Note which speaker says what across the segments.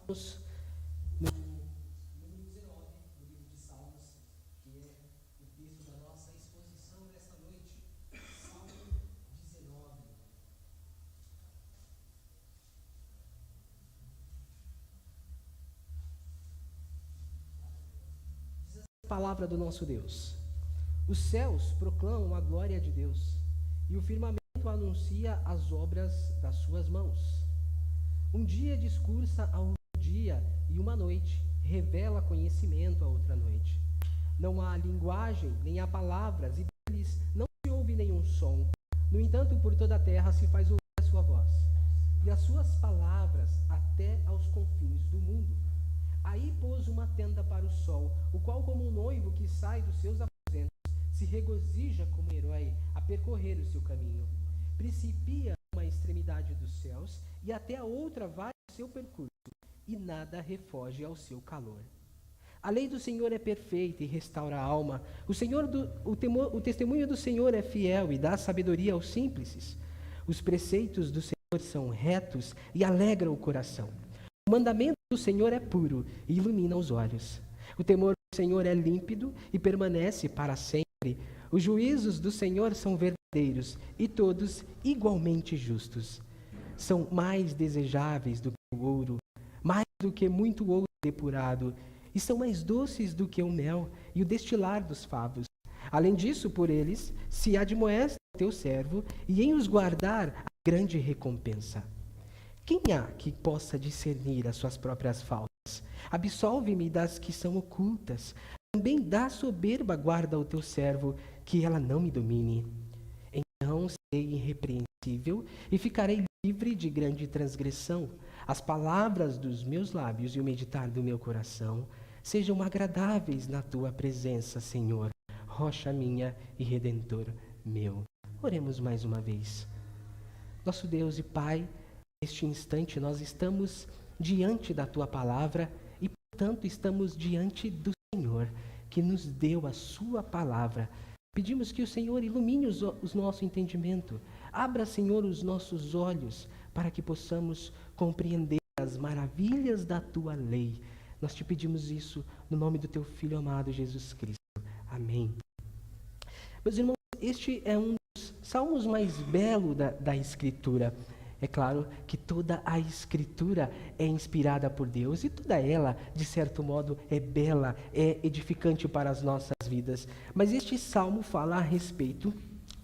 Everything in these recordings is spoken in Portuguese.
Speaker 1: Estamos no número 19 do livro de Salmos, que é o texto da nossa exposição nesta noite. Salmo 19. Diz a palavra do nosso Deus: os céus proclamam a glória de Deus, e o firmamento anuncia as obras das suas mãos. Um dia discursa a outro dia, e uma noite revela conhecimento a outra noite. Não há linguagem, nem há palavras, e deles não se ouve nenhum som. No entanto, por toda a terra se faz ouvir a sua voz, e as suas palavras até aos confins do mundo. Aí pôs uma tenda para o sol, o qual, como um noivo que sai dos seus aposentos, se regozija como um herói a percorrer o seu caminho. Principia uma extremidade dos céus, e até a outra vai o seu percurso, e nada refoge ao seu calor. A lei do Senhor é perfeita e restaura a alma. O testemunho do Senhor é fiel e dá sabedoria aos simples. Os preceitos do Senhor são retos e alegram o coração. O mandamento do Senhor é puro e ilumina os olhos. O temor do Senhor é límpido e permanece para sempre. Os juízos do Senhor são verdadeiros e todos igualmente justos. São mais desejáveis do que o ouro, mais do que muito ouro depurado, e são mais doces do que o mel e o destilar dos favos. Além disso, por eles se admoesta o teu servo, e em os guardar a grande recompensa. Quem há que possa discernir as suas próprias faltas? Absolve-me das que são ocultas. Também dá soberba guarda ao teu servo, que ela não me domine. Então serei irrepreensível e ficarei livre de grande transgressão. As palavras dos meus lábios e o meditar do meu coração sejam agradáveis na tua presença, Senhor, rocha minha e redentor meu. Oremos mais uma vez. Nosso Deus e Pai, neste instante nós estamos diante da tua palavra e, portanto, estamos diante do Senhor, que nos deu a sua palavra. Pedimos que o Senhor ilumine o nosso entendimento. Abra, Senhor, os nossos olhos para que possamos compreender as maravilhas da tua lei. Nós te pedimos isso no nome do teu Filho amado, Jesus Cristo. Amém. Meus irmãos, este é um dos salmos mais belos da Escritura. É claro que toda a Escritura é inspirada por Deus e toda ela, de certo modo, é bela, é edificante para as nossas vidas. Mas este salmo fala a respeito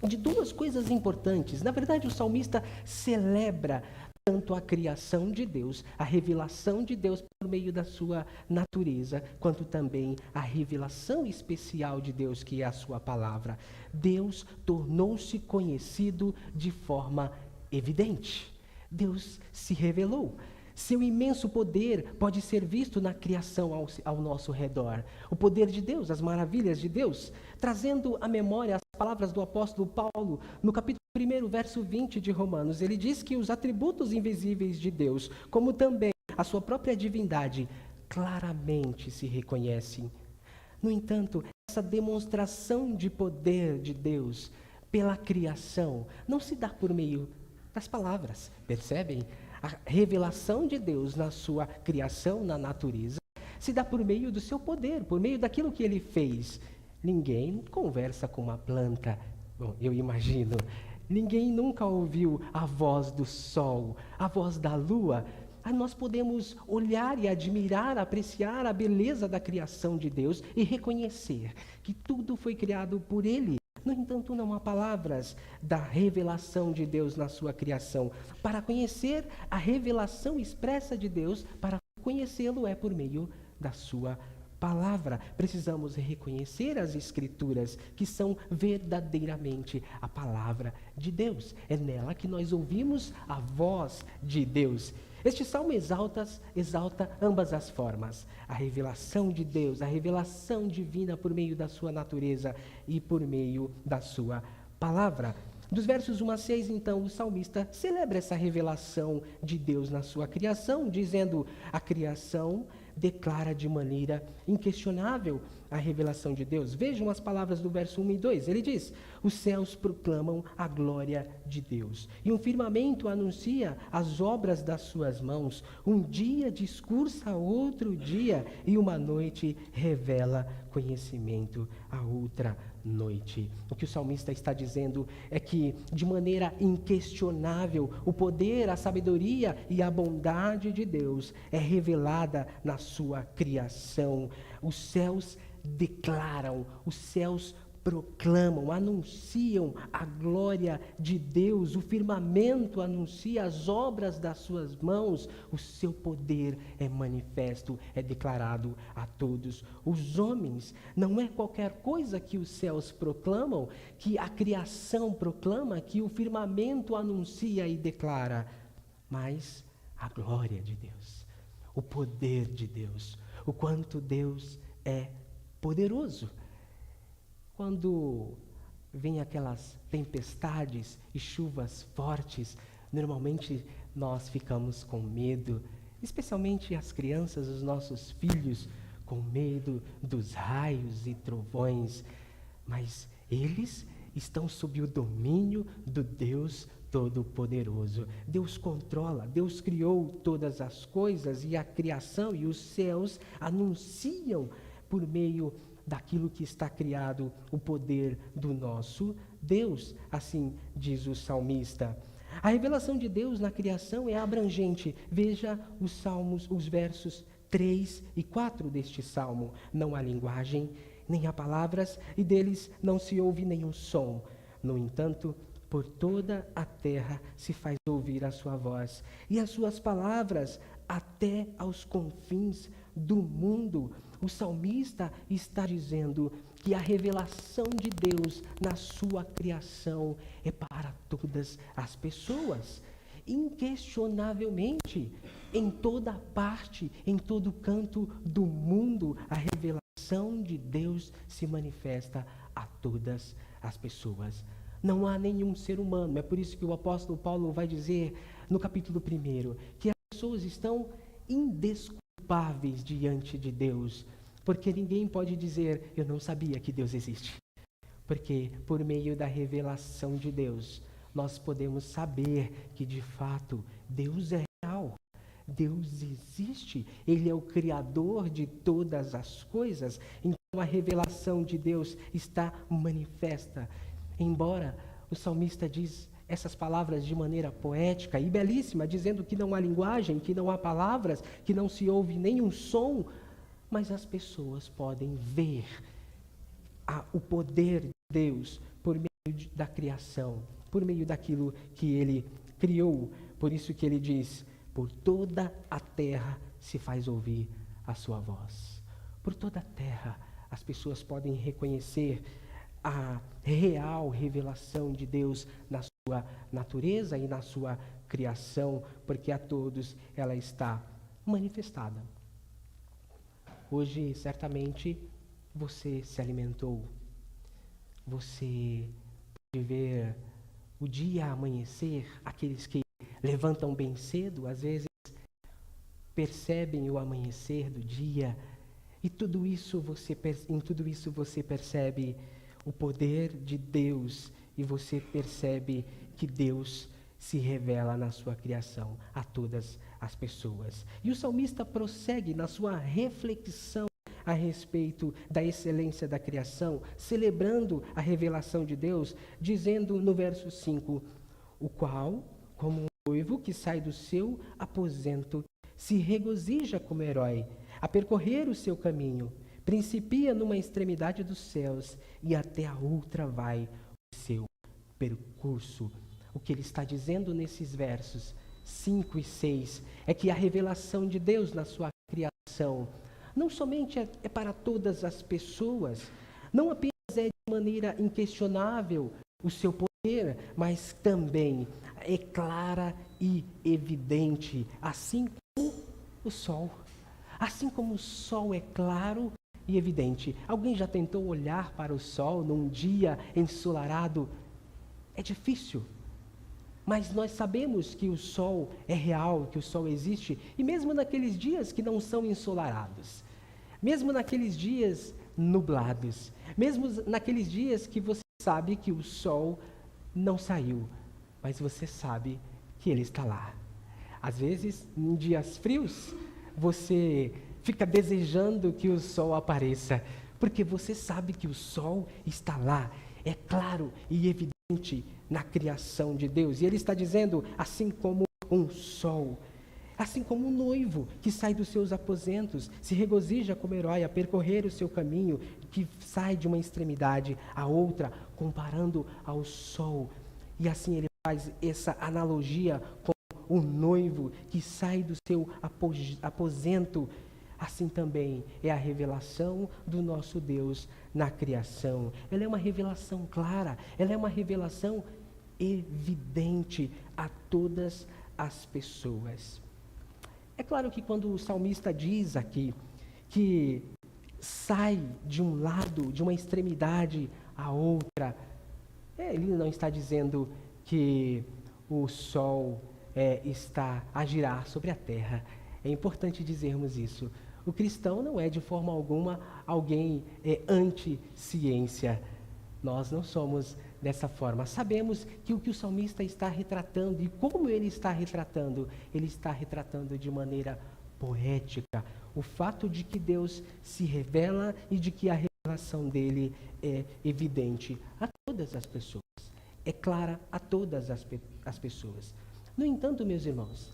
Speaker 1: de duas coisas importantes. Na verdade, o salmista celebra tanto a criação de Deus, a revelação de Deus por meio da sua natureza, quanto também a revelação especial de Deus, que é a sua palavra. Deus tornou-se conhecido de forma evidente. Deus se revelou. Seu imenso poder pode ser visto na criação ao nosso redor. O poder de Deus, as maravilhas de Deus, trazendo à memória as palavras do apóstolo Paulo, no capítulo 1, verso 20 de Romanos. Ele diz que os atributos invisíveis de Deus, como também a sua própria divindade, claramente se reconhecem. No entanto, essa demonstração de poder de Deus pela criação não se dá por meio das palavras, percebem? A revelação de Deus na sua criação, na natureza, se dá por meio do seu poder, por meio daquilo que ele fez. Ninguém conversa com uma planta, bom, eu imagino. Ninguém nunca ouviu a voz do sol, a voz da lua. Nós podemos olhar e admirar, apreciar a beleza da criação de Deus e reconhecer que tudo foi criado por Ele. No entanto, não há palavras da revelação de Deus na sua criação. Para conhecer a revelação expressa de Deus, para conhecê-lo é por meio da sua palavra. Precisamos reconhecer as Escrituras, que são verdadeiramente a palavra de Deus. É nela que nós ouvimos a voz de Deus. Este salmo exalta ambas as formas, a revelação de Deus, a revelação divina por meio da sua natureza e por meio da sua palavra. Dos versos 1 a 6, então, o salmista celebra essa revelação de Deus na sua criação, dizendo: a criação declara de maneira inquestionável a revelação de Deus? Vejam as palavras do verso 1 e 2. Ele diz: os céus proclamam a glória de Deus, e um firmamento anuncia as obras das suas mãos. Um dia discursa a outro dia, e uma noite revela conhecimento a outra noite. O que o salmista está dizendo é que, de maneira inquestionável, o poder, a sabedoria e a bondade de Deus é revelada na sua criação. Os céus declaram, os céus proclamam, anunciam a glória de Deus, o firmamento anuncia as obras das suas mãos, o seu poder é manifesto, é declarado a todos os homens. Não é qualquer coisa que os céus proclamam, que a criação proclama, que o firmamento anuncia e declara, mas a glória de Deus, o poder de Deus, o quanto Deus é poderoso. Quando vem aquelas tempestades e chuvas fortes, normalmente nós ficamos com medo, especialmente as crianças, os nossos filhos, com medo dos raios e trovões, mas eles estão sob o domínio do Deus Todo-Poderoso. Deus controla, Deus criou todas as coisas, e a criação e os céus anunciam por meio daquilo que está criado o poder do nosso Deus, assim diz o salmista. A revelação de Deus na criação é abrangente. Veja os salmos, os versos 3 e 4 deste salmo. Não há linguagem, nem há palavras, e deles não se ouve nenhum som. No entanto, por toda a terra se faz ouvir a sua voz, e as suas palavras até aos confins do mundo. O salmista está dizendo que a revelação de Deus na sua criação é para todas as pessoas. Inquestionavelmente, em toda parte, em todo canto do mundo, a revelação de Deus se manifesta a todas as pessoas. Não há nenhum ser humano, é por isso que o apóstolo Paulo vai dizer no capítulo 1 que as pessoas estão indesculpáveis diante de Deus, porque ninguém pode dizer: eu não sabia que Deus existe. Porque por meio da revelação de Deus, nós podemos saber que de fato Deus é real, Deus existe, Ele é o Criador de todas as coisas. Então a revelação de Deus está manifesta. Embora o salmista diz essas palavras de maneira poética e belíssima, dizendo que não há linguagem, que não há palavras, que não se ouve nenhum som, mas as pessoas podem ver o poder de Deus por meio da criação, por meio daquilo que Ele criou. Por isso que Ele diz: por toda a terra se faz ouvir a sua voz. Por toda a terra as pessoas podem reconhecer a real revelação de Deus na sua natureza e na sua criação, porque a todos ela está manifestada. Hoje, certamente, você se alimentou, você pode ver o dia amanhecer. Aqueles que levantam bem cedo, às vezes, percebem o amanhecer do dia, e em tudo isso você percebe o poder de Deus, e você percebe que Deus se revela na sua criação a todas as pessoas. E o salmista prossegue na sua reflexão a respeito da excelência da criação, celebrando a revelação de Deus, dizendo no verso 5: o qual, como um noivo que sai do seu aposento, se regozija como herói, a percorrer o seu caminho, principia numa extremidade dos céus e até a outra vai o seu percurso. O que ele está dizendo nesses versos 5 e 6 é que a revelação de Deus na sua criação não somente é para todas as pessoas, não apenas é de maneira inquestionável o seu poder, mas também é clara e evidente, assim como o sol. Assim como o sol é claro e evidente. Alguém já tentou olhar para o sol num dia ensolarado? É difícil. Mas nós sabemos que o sol é real, que o sol existe, e mesmo naqueles dias que não são ensolarados, mesmo naqueles dias nublados, mesmo naqueles dias que você sabe que o sol não saiu, mas você sabe que ele está lá. Às vezes, em dias frios, você fica desejando que o sol apareça, porque você sabe que o sol está lá, é claro e evidente na criação de Deus. E ele está dizendo, assim como um sol, assim como um noivo que sai dos seus aposentos, se regozija como herói a percorrer o seu caminho, que sai de uma extremidade à outra, comparando ao sol. E assim ele faz essa analogia com o noivo que sai do seu aposento. Assim também é a revelação do nosso Deus na criação. Ela é uma revelação clara, ela é uma revelação evidente a todas as pessoas. É claro que quando o salmista diz aqui que sai de um lado, de uma extremidade à outra, ele não está dizendo que o sol está a girar sobre a terra. É importante dizermos isso. O cristão não é de forma alguma alguém anti-ciência. Nós não somos dessa forma. Sabemos que o salmista está retratando, e como ele está retratando de maneira poética o fato de que Deus se revela e de que a revelação dele é evidente a todas as pessoas, é clara a todas as pessoas. No entanto, meus irmãos,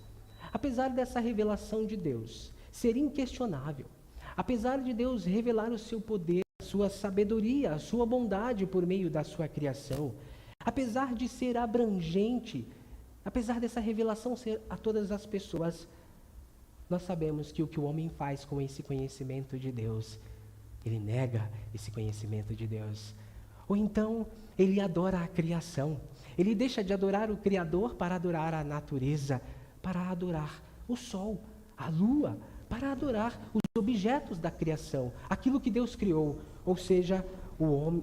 Speaker 1: apesar dessa revelação de Deus ser inquestionável, apesar de Deus revelar o seu poder, a sua sabedoria, a sua bondade por meio da sua criação, apesar de ser abrangente, apesar dessa revelação ser a todas as pessoas, nós sabemos que o homem faz com esse conhecimento de Deus, ele nega esse conhecimento de Deus. Ou então, ele adora a criação. Ele deixa de adorar o Criador para adorar a natureza, para adorar o sol, a lua, para adorar os objetos da criação, aquilo que Deus criou. Ou seja,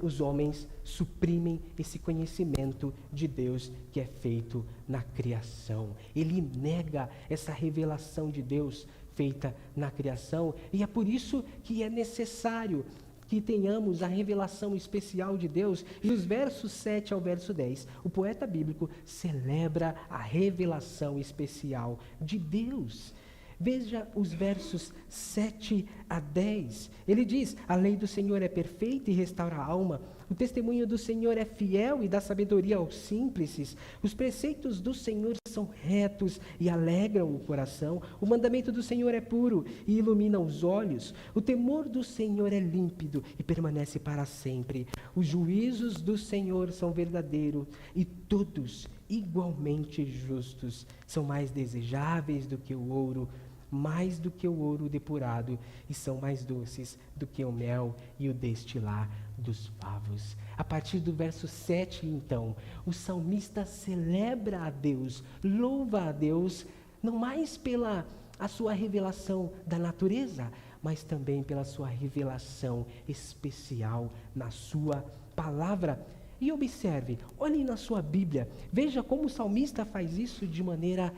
Speaker 1: os homens suprimem esse conhecimento de Deus que é feito na criação. Ele nega essa revelação de Deus feita na criação, e é por isso que é necessário que tenhamos a revelação especial de Deus. E os versos 7 ao verso 10, o poeta bíblico celebra a revelação especial de Deus. Veja os versos 7 a 10. Ele diz: a lei do Senhor é perfeita e restaura a alma. O testemunho do Senhor é fiel e dá sabedoria aos simples. Os preceitos do Senhor são retos e alegram o coração. O mandamento do Senhor é puro e ilumina os olhos. O temor do Senhor é límpido e permanece para sempre. Os juízos do Senhor são verdadeiros e todos igualmente justos. São mais desejáveis do que o ouro, mais do que o ouro depurado, e são mais doces do que o mel e o destilar dos favos. A partir do verso 7, então, o salmista celebra a Deus, louva a Deus, não mais pela a sua revelação da natureza, mas também pela sua revelação especial na sua palavra. E observe, olhem na sua Bíblia, veja como o salmista faz isso de maneira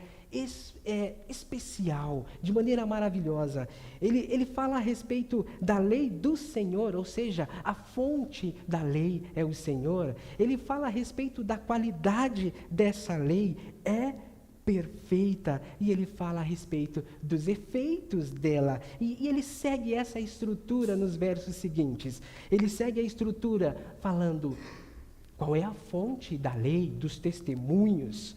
Speaker 1: especial, de maneira maravilhosa. Ele fala a respeito da lei do Senhor, ou seja, a fonte da lei é o Senhor. Ele fala a respeito da qualidade dessa lei, é perfeita, e ele fala a respeito dos efeitos dela, e ele segue essa estrutura nos versos seguintes. Ele segue a estrutura falando qual é a fonte da lei, dos testemunhos,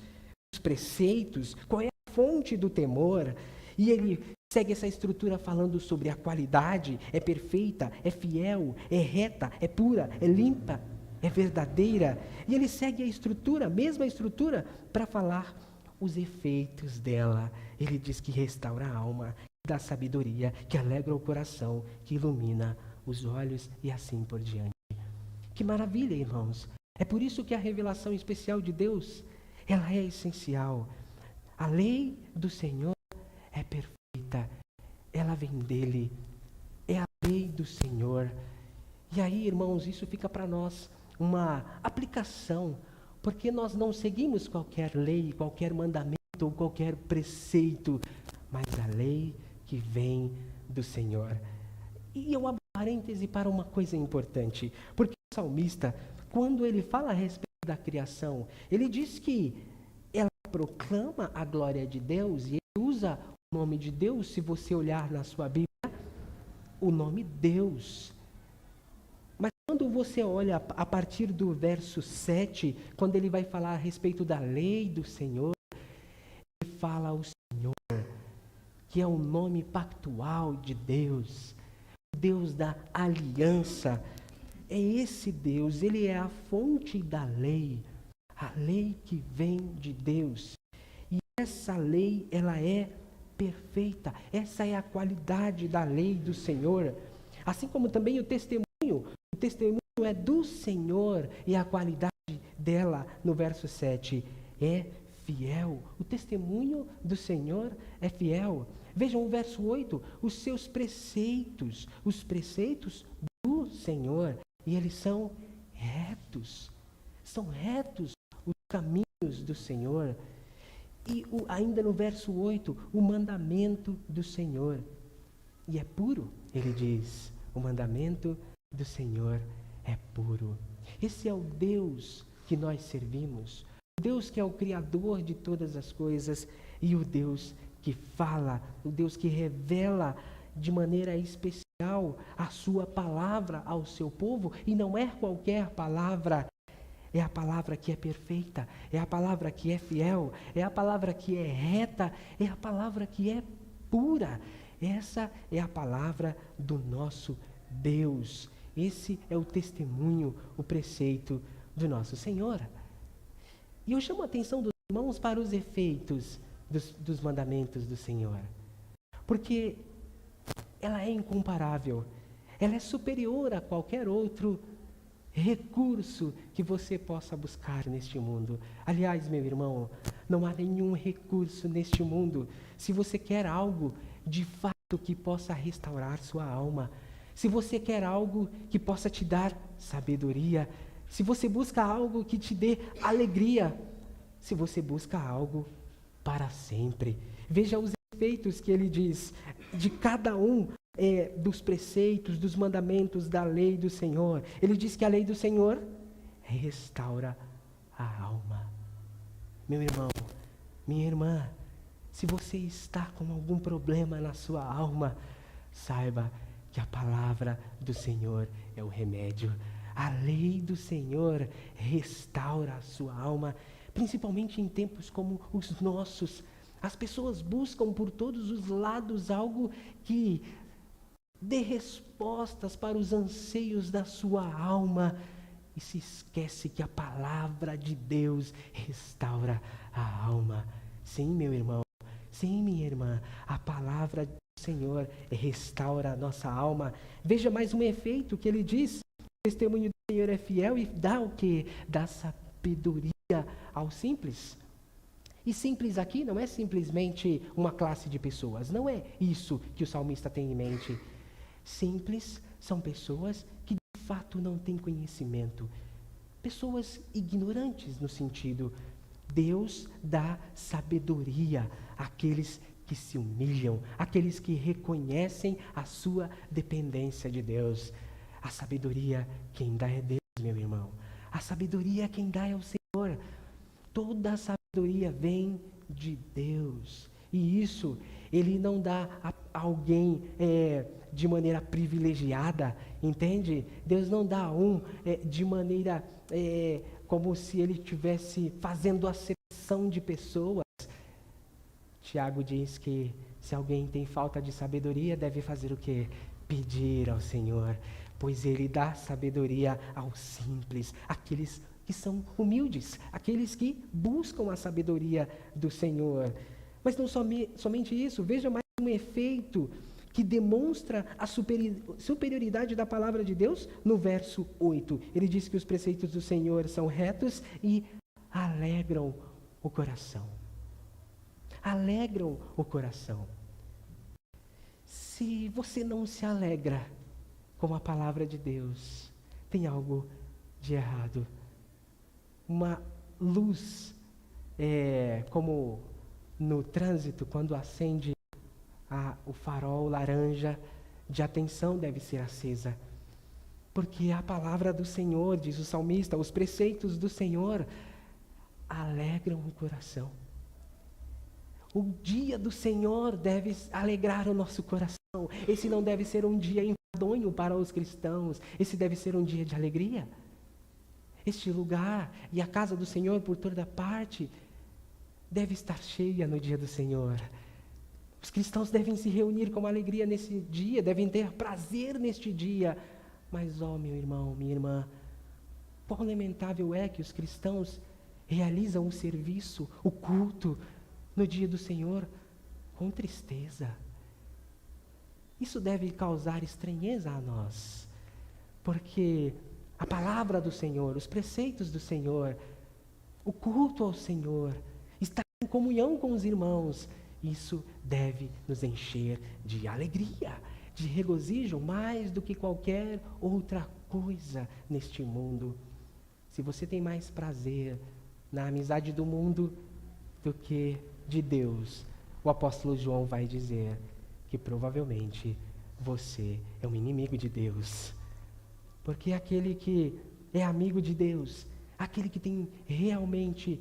Speaker 1: dos preceitos, qual é a fonte do temor, e ele segue essa estrutura falando sobre a qualidade, é perfeita, é fiel, é reta, é pura, é limpa, é verdadeira, e ele segue a estrutura, a mesma estrutura, para falar os efeitos dela. Ele diz que restaura a alma, que dá sabedoria, que alegra o coração, que ilumina os olhos e assim por diante. Que maravilha, irmãos! É por isso que a revelação especial de Deus, ela é essencial. A lei do Senhor é perfeita, ela vem dele, é a lei do Senhor. E aí, irmãos, isso fica para nós uma aplicação, porque nós não seguimos qualquer lei, qualquer mandamento ou qualquer preceito, mas a lei que vem do Senhor. E eu abro parêntese para uma coisa importante, porque o salmista, quando ele fala a respeito da criação, ele diz que ela proclama a glória de Deus, e ele usa o nome de Deus. Se você olhar na sua Bíblia, o nome Deus. Mas quando você olha a partir do verso 7, quando ele vai falar a respeito da lei do Senhor, ele fala o Senhor, que é o nome pactual de Deus, Deus da aliança. É esse Deus, ele é a fonte da lei, a lei que vem de Deus. E essa lei, ela é perfeita. Essa é a qualidade da lei do Senhor. Assim como também o testemunho é do Senhor, e a qualidade dela, no verso 7, é fiel. O testemunho do Senhor é fiel. Vejam o verso 8, os seus preceitos, os preceitos do Senhor, e eles são retos os caminhos do Senhor. E ainda no verso 8, o mandamento do Senhor, e é puro, ele diz, o mandamento do Senhor é puro. Esse é o Deus que nós servimos, o Deus que é o Criador de todas as coisas, e o Deus que fala, o Deus que revela de maneira especial a sua palavra ao seu povo, e não é qualquer palavra, é a palavra que é perfeita, é a palavra que é fiel, é a palavra que é reta, é a palavra que é pura. Essa é a palavra do nosso Deus. Esse é o testemunho, o preceito do nosso Senhor. E eu chamo a atenção dos irmãos para os efeitos dos mandamentos do Senhor, porque ela é incomparável, ela é superior a qualquer outro recurso que você possa buscar neste mundo. Aliás, meu irmão, não há nenhum recurso neste mundo. Se você quer algo de fato que possa restaurar sua alma, se você quer algo que possa te dar sabedoria, se você busca algo que te dê alegria, se você busca algo para sempre, veja os efeitos que ele diz de cada um dos preceitos, dos mandamentos, da lei do Senhor. Ele diz que a lei do Senhor restaura a alma. Meu irmão, minha irmã, se você está com algum problema na sua alma, saiba que a palavra do Senhor é o remédio. A lei do Senhor restaura a sua alma, principalmente em tempos como os nossos. As pessoas buscam por todos os lados algo que dê respostas para os anseios da sua alma, e se esquece que a palavra de Deus restaura a alma. Sim, meu irmão, sim, minha irmã, a palavra do Senhor restaura a nossa alma. Veja mais um efeito que ele diz: o testemunho do Senhor é fiel e dá o quê? Dá sabedoria ao simples. E simples aqui não é simplesmente uma classe de pessoas, não é isso que o salmista tem em mente. Simples são pessoas que de fato não têm conhecimento, pessoas ignorantes no sentido. Deus dá sabedoria àqueles que se humilham, àqueles que reconhecem a sua dependência de Deus. A sabedoria quem dá é Deus, meu irmão. A sabedoria quem dá é o Senhor. Toda a sabedoria vem de Deus. E isso Ele não dá a alguém de maneira privilegiada, entende? Deus não dá de maneira como se Ele estivesse fazendo acepção de pessoas. Tiago diz que se alguém tem falta de sabedoria, deve fazer o quê? Pedir ao Senhor, pois Ele dá sabedoria aos simples, aqueles que são humildes, aqueles que buscam a sabedoria do Senhor. Mas não somente isso, veja mais um efeito que demonstra a superioridade da palavra de Deus no verso 8. Ele diz que os preceitos do Senhor são retos e alegram o coração. Alegram o coração. Se você não se alegra com a palavra de Deus, tem algo de errado. Uma luz, como no trânsito, quando acende o farol laranja, de atenção deve ser acesa. Porque a palavra do Senhor, diz o salmista, os preceitos do Senhor alegram o coração. O dia do Senhor deve alegrar o nosso coração. Esse não deve ser um dia enfadonho para os cristãos. Esse deve ser um dia de alegria. Este lugar e a casa do Senhor por toda parte deve estar cheia no dia do Senhor. Os cristãos devem se reunir com alegria nesse dia, devem ter prazer neste dia. Mas, meu irmão, minha irmã, quão lamentável é que os cristãos realizam o serviço, o culto, no dia do Senhor, com tristeza. Isso deve causar estranheza a nós, porque a palavra do Senhor, os preceitos do Senhor, o culto ao Senhor, estar em comunhão com os irmãos, isso deve nos encher de alegria, de regozijo, mais do que qualquer outra coisa neste mundo. Se você tem mais prazer na amizade do mundo do que de Deus, o apóstolo João vai dizer que provavelmente você é um inimigo de Deus. Porque aquele que é amigo de Deus, aquele que tem realmente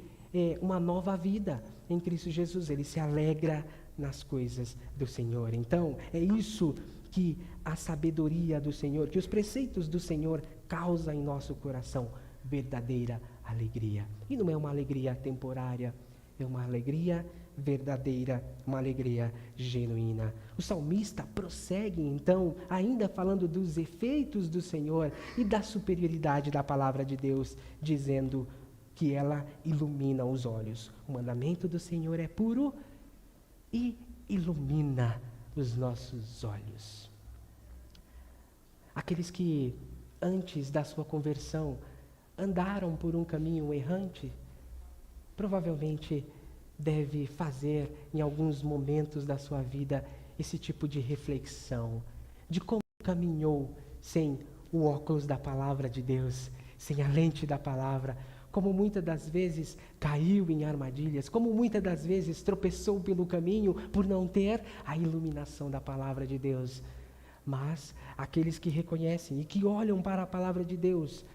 Speaker 1: uma nova vida em Cristo Jesus, ele se alegra nas coisas do Senhor. Então, é isso que a sabedoria do Senhor, que os preceitos do Senhor causam em nosso coração, verdadeira alegria. E não é uma alegria temporária, é uma alegria verdadeira, uma alegria genuína. O salmista prossegue, então, ainda falando dos efeitos do Senhor e da superioridade da palavra de Deus, dizendo que ela ilumina os olhos. O mandamento do Senhor é puro e ilumina os nossos olhos. Aqueles que, antes da sua conversão, andaram por um caminho errante, provavelmente deve fazer, em alguns momentos da sua vida, esse tipo de reflexão, de como caminhou sem o óculos da palavra de Deus, sem a lente da palavra, como muitas das vezes caiu em armadilhas, como muitas das vezes tropeçou pelo caminho por não ter a iluminação da palavra de Deus. Mas aqueles que reconhecem e que olham para a palavra de Deus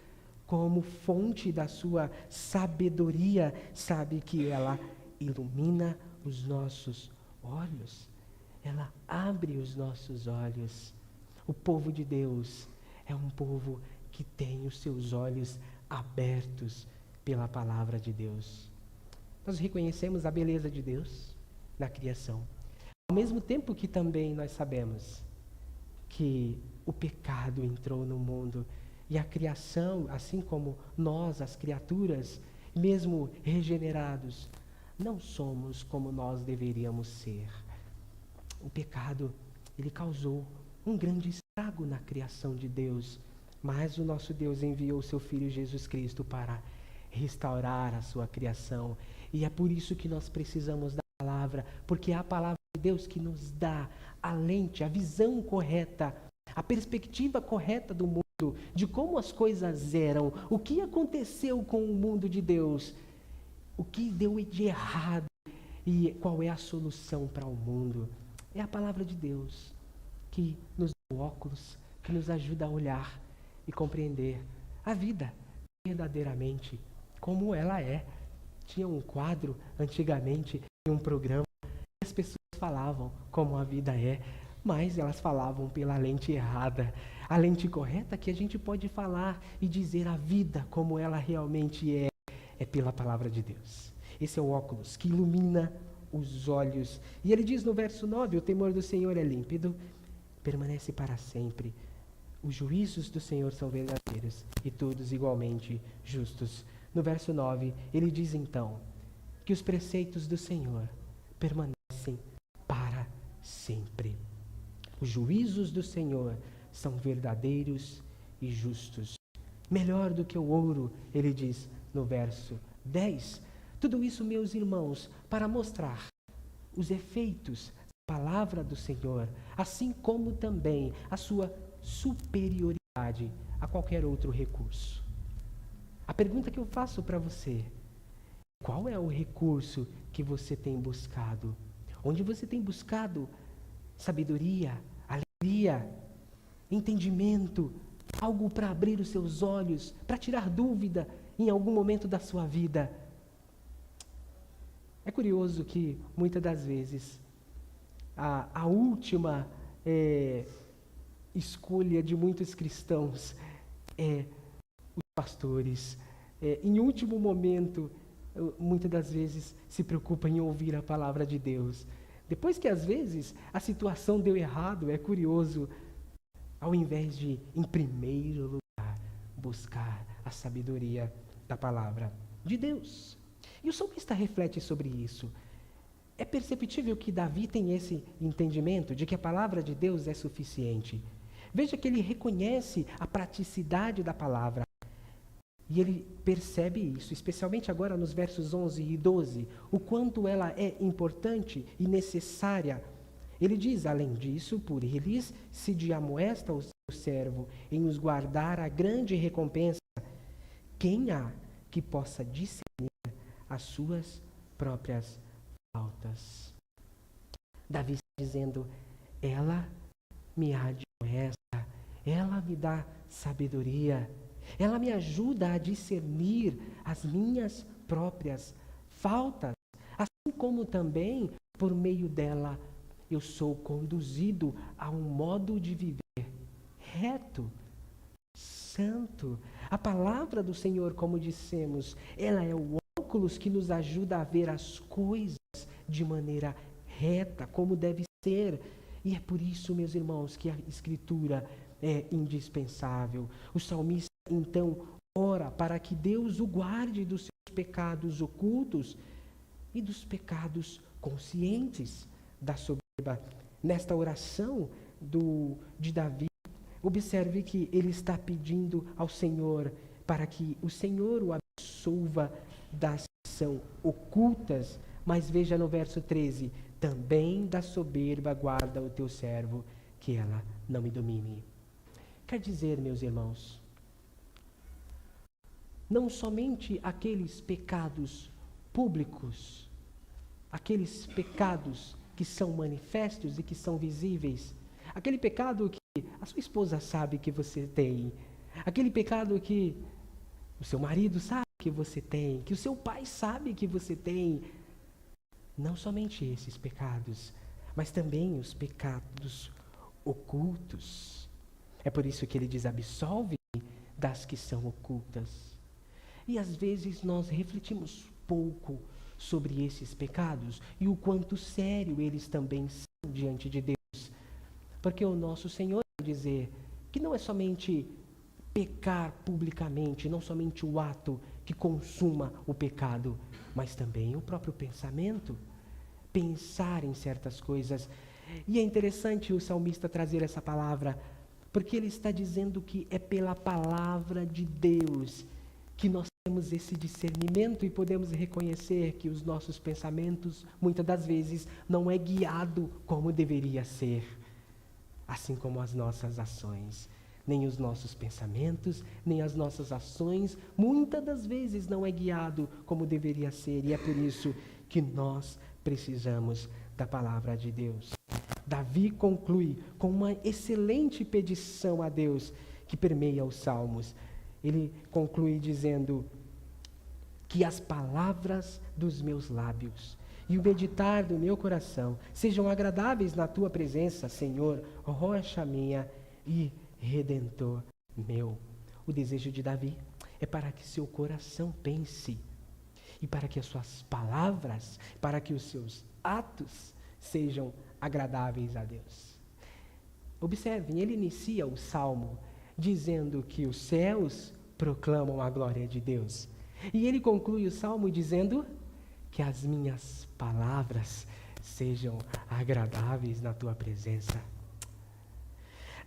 Speaker 1: como fonte da sua sabedoria, sabe que ela ilumina os nossos olhos, ela abre os nossos olhos. O povo de Deus é um povo que tem os seus olhos abertos pela palavra de Deus. Nós reconhecemos a beleza de Deus na criação, ao mesmo tempo que também nós sabemos que o pecado entrou no mundo e a criação, assim como nós, as criaturas, mesmo regenerados, não somos como nós deveríamos ser. O pecado, ele causou um grande estrago na criação de Deus, mas o nosso Deus enviou o seu Filho Jesus Cristo para restaurar a sua criação. E é por isso que nós precisamos da palavra, porque é a palavra de Deus que nos dá a lente, a visão correta, a perspectiva correta do mundo, de como as coisas eram, o que aconteceu com o mundo de Deus, o que deu de errado e qual é a solução para o mundo. É a palavra de Deus que nos dá o óculos, que nos ajuda a olhar e compreender a vida verdadeiramente como ela é. Tinha um quadro antigamente em um programa e as pessoas falavam como a vida é, mas elas falavam pela lente errada. A lente correta que a gente pode falar e dizer a vida como ela realmente é pela palavra de Deus. Esse é o óculos que ilumina os olhos. E ele diz no verso 9, o temor do Senhor é límpido, permanece para sempre. Os juízos do Senhor são verdadeiros e todos igualmente justos. No verso 9, ele diz então que os preceitos do Senhor permanecem para sempre. Os juízos do Senhor são verdadeiros e justos. Melhor do que o ouro, ele diz no verso 10. Tudo isso, meus irmãos, para mostrar os efeitos da palavra do Senhor, assim como também a sua superioridade a qualquer outro recurso. A pergunta que eu faço para você: qual é o recurso que você tem buscado? Onde você tem buscado sabedoria, além sabedoria, entendimento, algo para abrir os seus olhos, para tirar dúvida em algum momento da sua vida. É curioso que, muitas das vezes, a última escolha de muitos cristãos é os pastores. Em último momento, muitas das vezes, se preocupam em ouvir a palavra de Deus. Depois que, às vezes, a situação deu errado, é curioso, ao invés de, em primeiro lugar, buscar a sabedoria da palavra de Deus. E o salmista reflete sobre isso. É perceptível que Davi tem esse entendimento de que a palavra de Deus é suficiente. Veja que ele reconhece a praticidade da palavra. E ele percebe isso, especialmente agora nos versos 11 e 12, o quanto ela é importante e necessária. Ele diz, além disso, por eles se amoesta o seu servo em os guardar a grande recompensa. Quem há que possa discernir as suas próprias faltas? Davi está dizendo, ela me admoesta, ela me dá sabedoria, ela me ajuda a discernir as minhas próprias faltas, assim como também, por meio dela, eu sou conduzido a um modo de viver reto, santo. A palavra do Senhor, como dissemos, ela é o óculos que nos ajuda a ver as coisas de maneira reta, como deve ser. E é por isso, meus irmãos, que a Escritura é indispensável. O salmista, então, ora para que Deus o guarde dos seus pecados ocultos e dos pecados conscientes da soberba. Nesta oração de Davi, observe que ele está pedindo ao Senhor para que o Senhor o absolva das que são ocultas. Mas veja no verso 13, também da soberba guarda o teu servo, que ela não me domine. Quer dizer, meus irmãos, não somente aqueles pecados públicos, aqueles pecados que são manifestos e que são visíveis, aquele pecado que a sua esposa sabe que você tem, aquele pecado que o seu marido sabe que você tem, que o seu pai sabe que você tem. Não somente esses pecados, mas também os pecados ocultos. É por isso que ele diz, absolve-me das que são ocultas. E às vezes nós refletimos pouco sobre esses pecados e o quanto sério eles também são diante de Deus. Porque o nosso Senhor vai dizer que não é somente pecar publicamente, não somente o ato que consuma o pecado, mas também o próprio pensamento, pensar em certas coisas. E é interessante o salmista trazer essa palavra, porque ele está dizendo que é pela palavra de Deus que nós temos esse discernimento e podemos reconhecer que os nossos pensamentos, muitas das vezes, não é guiado como deveria ser, assim como as nossas ações. Nem os nossos pensamentos, nem as nossas ações, muitas das vezes não é guiado como deveria ser, e é por isso que nós precisamos da palavra de Deus. Davi conclui com uma excelente petição a Deus que permeia os Salmos. Ele conclui dizendo que as palavras dos meus lábios e o meditar do meu coração sejam agradáveis na tua presença, Senhor, rocha minha e Redentor meu. O desejo de Davi é para que seu coração pense e para que as suas palavras, para que os seus atos sejam agradáveis a Deus. Observem, ele inicia o salmo dizendo que os céus proclamam a glória de Deus. E ele conclui o salmo dizendo que as minhas palavras sejam agradáveis na tua presença.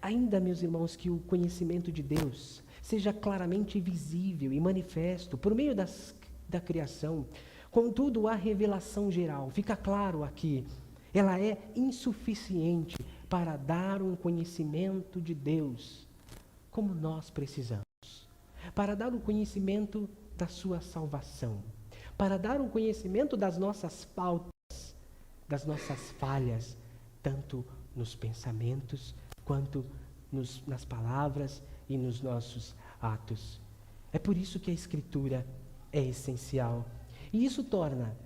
Speaker 1: Ainda, meus irmãos, que o conhecimento de Deus seja claramente visível e manifesto por meio da criação. Contudo, a revelação geral, fica claro aqui, ela é insuficiente para dar um conhecimento de Deus como nós precisamos. Para dar o conhecimento da sua salvação. Para dar o conhecimento das nossas faltas, das nossas falhas, tanto nos pensamentos quanto nas palavras e nos nossos atos. É por isso que a Escritura é essencial. E isso torna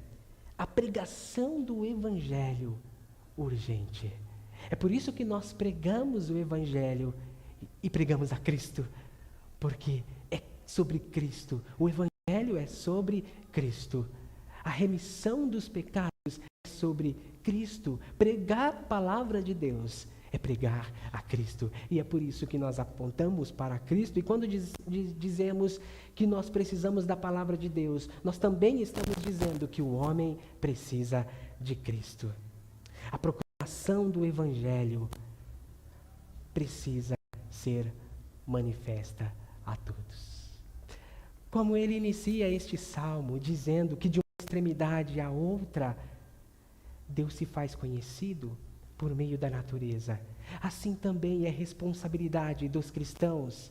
Speaker 1: a pregação do Evangelho urgente. É por isso que nós pregamos o Evangelho e pregamos a Cristo, porque é sobre Cristo. O Evangelho é sobre Cristo. A remissão dos pecados é sobre Cristo. Pregar a palavra de Deus é pregar a Cristo. E é por isso que nós apontamos para Cristo. E quando dizemos que nós precisamos da palavra de Deus, nós também estamos dizendo que o homem precisa de Cristo. A proclamação do Evangelho precisa ser manifesta a todos. Como ele inicia este salmo dizendo que de uma extremidade à outra, Deus se faz conhecido por meio da natureza. Assim também é responsabilidade dos cristãos,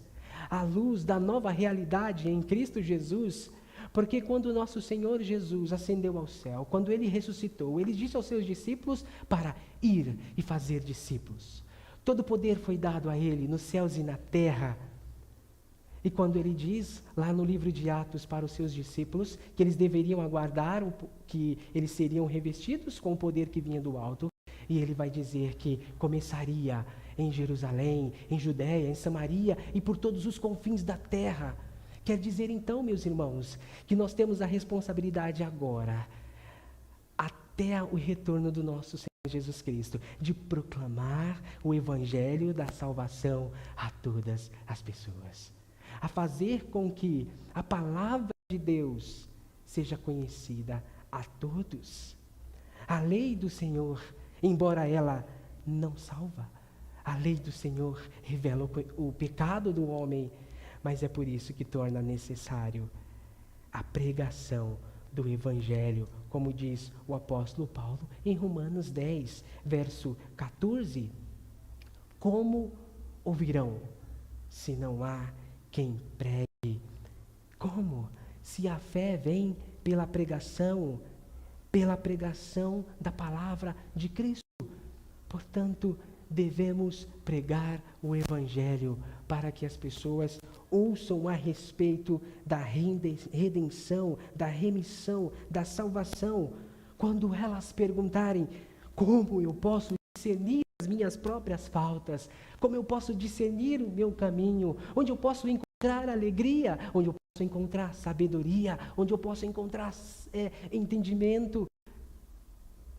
Speaker 1: à luz da nova realidade em Cristo Jesus, porque quando nosso Senhor Jesus ascendeu ao céu, quando ele ressuscitou, ele disse aos seus discípulos para ir e fazer discípulos. Todo poder foi dado a ele nos céus e na terra. E quando ele diz, lá no livro de Atos para os seus discípulos, que eles deveriam aguardar, que eles seriam revestidos com o poder que vinha do alto, e ele vai dizer que começaria em Jerusalém, em Judéia, em Samaria e por todos os confins da terra. Quer dizer então, meus irmãos, que nós temos a responsabilidade agora, até o retorno do nosso Senhor Jesus Cristo, de proclamar o Evangelho da salvação a todas as pessoas. A fazer com que a palavra de Deus seja conhecida a todos. A lei do Senhor, embora ela não salva, a lei do Senhor revela o pecado do homem, mas é por isso que torna necessário a pregação do Evangelho, como diz o apóstolo Paulo em Romanos 10, verso 14. Como ouvirão se não há quem pregue? Como? Se a fé vem pela pregação da palavra de Cristo. Portanto, devemos pregar o Evangelho para que as pessoas ouçam a respeito da redenção, da remissão, da salvação. Quando elas perguntarem como eu posso discernir as minhas próprias faltas, como eu posso discernir o meu caminho, onde eu posso encontrar alegria, onde eu posso encontrar sabedoria, onde eu posso encontrar entendimento.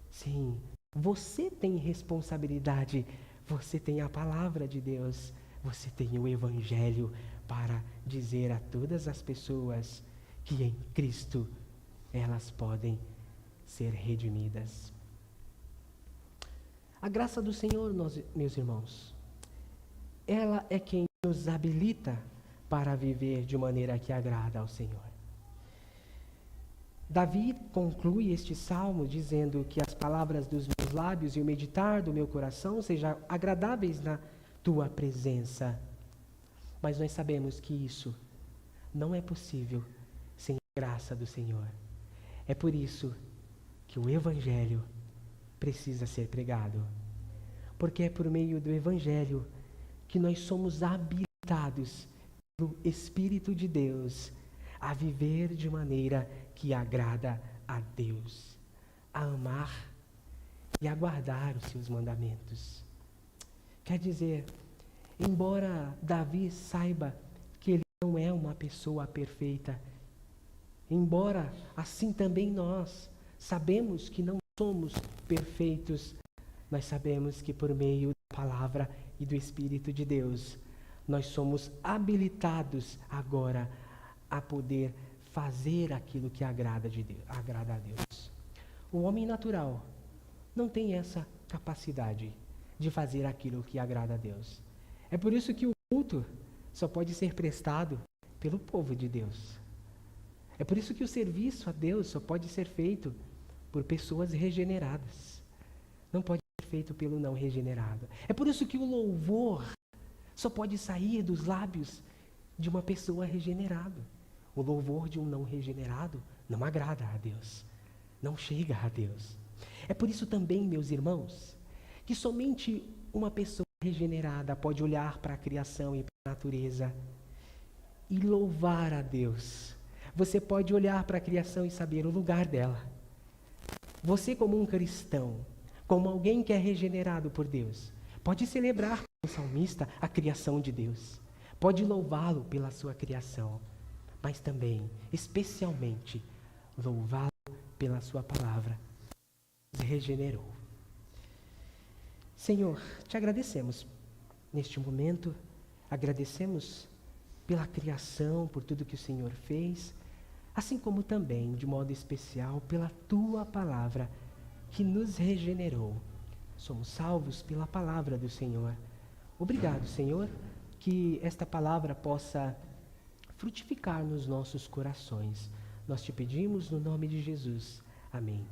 Speaker 1: Sim, você tem responsabilidade, você tem a palavra de Deus, você tem o Evangelho para dizer a todas as pessoas que em Cristo elas podem ser redimidas. A graça do Senhor, meus irmãos, ela é quem nos habilita para viver de maneira que agrada ao Senhor. Davi conclui este salmo dizendo que as palavras dos meus lábios e o meditar do meu coração sejam agradáveis na tua presença. Mas nós sabemos que isso não é possível sem a graça do Senhor. É por isso que o Evangelho precisa ser pregado. Porque é por meio do Evangelho que nós somos habilitados pelo Espírito de Deus a viver de maneira que agrada a Deus, a amar e a guardar os seus mandamentos. Quer dizer, embora Davi saiba que ele não é uma pessoa perfeita, embora assim também nós sabemos que não somos perfeitos, nós sabemos que por meio da palavra e do Espírito de Deus, nós somos habilitados agora a poder fazer aquilo que agrada a Deus. O homem natural não tem essa capacidade de fazer aquilo que agrada a Deus. É por isso que o culto só pode ser prestado pelo povo de Deus. É por isso que o serviço a Deus só pode ser feito por pessoas regeneradas. Não pode ser feito pelo não regenerado. É por isso que o louvor só pode sair dos lábios de uma pessoa regenerada. O louvor de um não regenerado não agrada a Deus, não chega a Deus. É por isso também, meus irmãos, que somente uma pessoa regenerada pode olhar para a criação e para a natureza e louvar a Deus. Você pode olhar para a criação e saber o lugar dela. Você, como um cristão, como alguém que é regenerado por Deus, pode celebrar com o salmista a criação de Deus. Pode louvá-lo pela sua criação, mas também, especialmente, louvá-lo pela sua palavra. Nos regenerou. Senhor, te agradecemos neste momento, agradecemos pela criação, por tudo que o Senhor fez, assim como também, de modo especial, pela tua palavra que nos regenerou. Somos salvos pela palavra do Senhor. Obrigado, Senhor, que esta palavra possa frutificar nos nossos corações. Nós te pedimos no nome de Jesus. Amém.